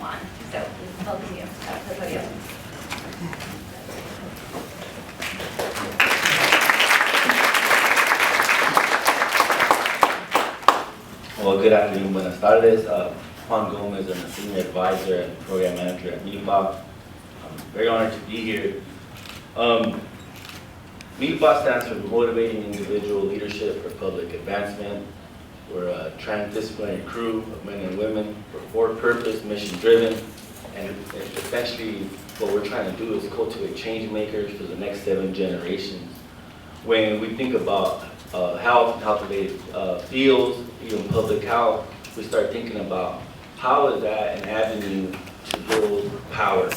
Juan. So please welcome you to the podium. Well, good afternoon, buenas tardes. Juan Gomez, I'm a senior advisor and program manager at MIPA. I'm very honored to be here. MIPA stands for Motivating Individual Leadership for Public Advancement. We're a transdisciplinary crew of men and women. We're for-purpose, mission-driven, and essentially what we're trying to do is cultivate change makers for the next 7 generations. When we think about health-related fields, even public health, we start thinking about how is that an avenue to build power?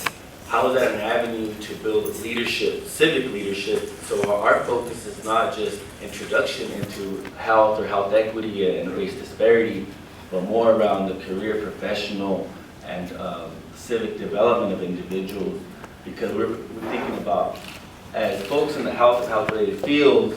How is that an avenue to build leadership, civic leadership? So our focus is not just introduction into health or health equity and race disparity, but more around the career, professional, and civic development of individuals. Because we're thinking about, as folks in the health and health-related fields,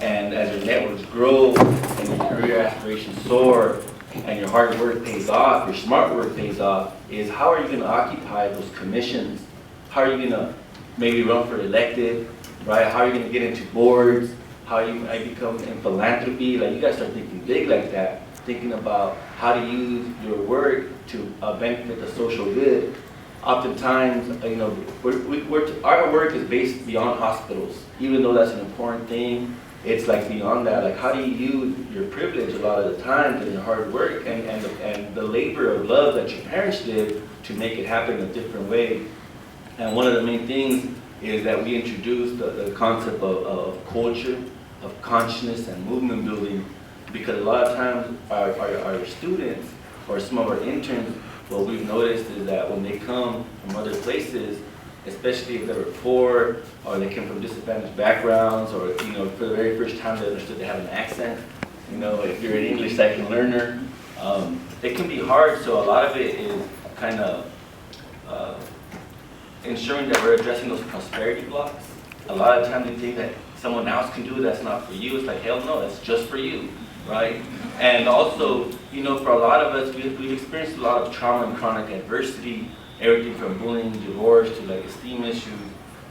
and as your networks grow and your career aspirations soar and your hard work pays off, your smart work pays off, is how are you going to occupy those commissions? How are you going to maybe run for elected, right? How are you going to get into boards? How are you going to become in philanthropy? Like, you got to start thinking big like that, thinking about how to use your work to benefit the social good. Oftentimes, our work is based beyond hospitals, even though that's an important thing. It's like beyond that, like how do you use your privilege a lot of the times and your hard work and the labor of love that your parents did to make it happen in a different way. And one of the main things is that we introduced the concept of culture, of consciousness and movement building, because a lot of times our students or some of our interns, what we've noticed is that when they come from other places, especially if they were poor or they came from disadvantaged backgrounds, or for the very first time they understood they have an accent. If you're an English second learner, it can be hard. So a lot of it is kind of ensuring that we're addressing those prosperity blocks. A lot of times you think that someone else can do it, that's not for you. It's like, hell no, that's just for you, right? And also, for a lot of us, we've experienced a lot of trauma and chronic adversity. Everything from bullying, divorce, to like esteem issues.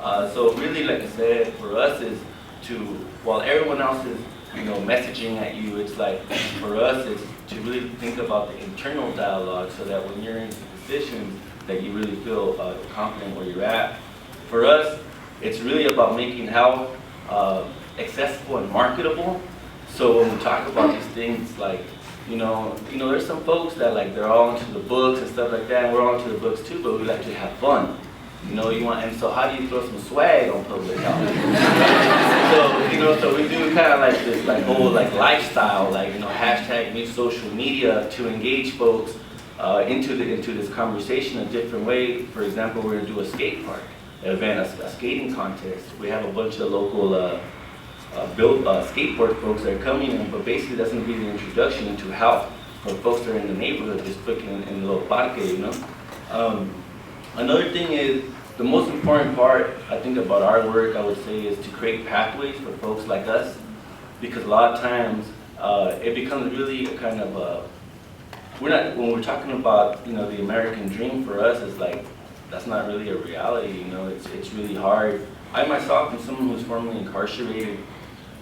So really, like I said, for us is to, while everyone else is, messaging at you, it's like, for us, it's to really think about the internal dialogue so that when you're in positions that you really feel confident where you're at. For us, it's really about making health accessible and marketable. So when we talk about these things, like, there's some folks that they're all into the books and stuff like that, and we're all into the books too, but we like to have fun. And so how do you throw some swag on public health? So we do kind of like this whole lifestyle, hashtag new social media to engage folks into this conversation a different way. For example, we're gonna do a skate park event, a skating contest. We have a bunch of local skateboard folks that are coming in, but basically that's going to be the introduction into health for folks that are in the neighborhood, just clicking in the little parque, Another thing is, the most important part, I think, about our work, I would say, is to create pathways for folks like us, because a lot of times it becomes really a kind of when we're talking about, the American dream for us, is like, that's not really a reality, it's really hard. I myself am someone who's formerly incarcerated,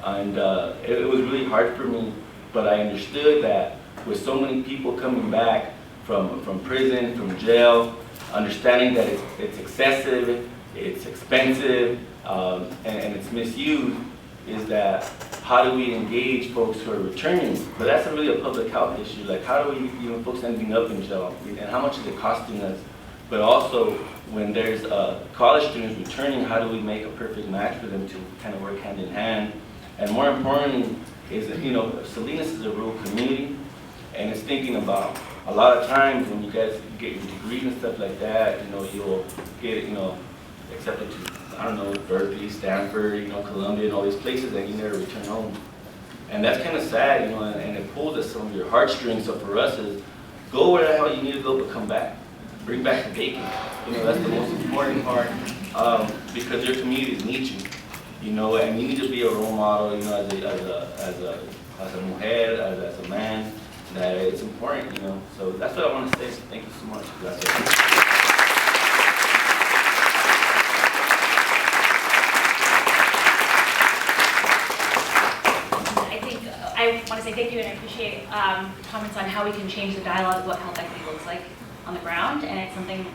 and it was really hard for me, but I understood that with so many people coming back from prison, from jail, understanding that it's excessive, it's expensive, and it's misused, is that how do we engage folks who are returning? But that's really a public health issue. Like, how do we, folks ending up in jail, and how much is it costing us? But also, when there's college students returning, how do we make a perfect match for them to kind of work hand in hand? And more importantly, is that, Salinas is a rural community, and it's thinking about a lot of times when you guys get your degrees and stuff like that, you'll get, accepted to, I don't know, Berkeley, Stanford, Columbia, and all these places, and you never return home. And that's kind of sad, and it pulls at some of your heartstrings. So for us is, go where the hell you need to go, but come back. Bring back the bacon. That's the most important part, because your communities need you. And you need to be a role model, as a mujer, as a man, that it's important, So that's what I want to say. Thank you so much. Gracias. I want to say thank you, and I appreciate comments on how we can change the dialogue of what health equity looks like on the ground, and it's something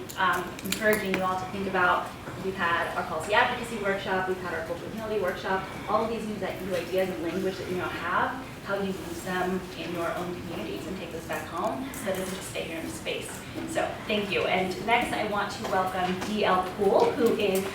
encouraging you all to think about. We've had our policy advocacy workshop, we've had our cultural humility workshop, all of these new ideas and language that you now have, how you use them in your own communities and take this back home so that it doesn't just stay here in space. So thank you. And next I want to welcome D.L. Poole, who is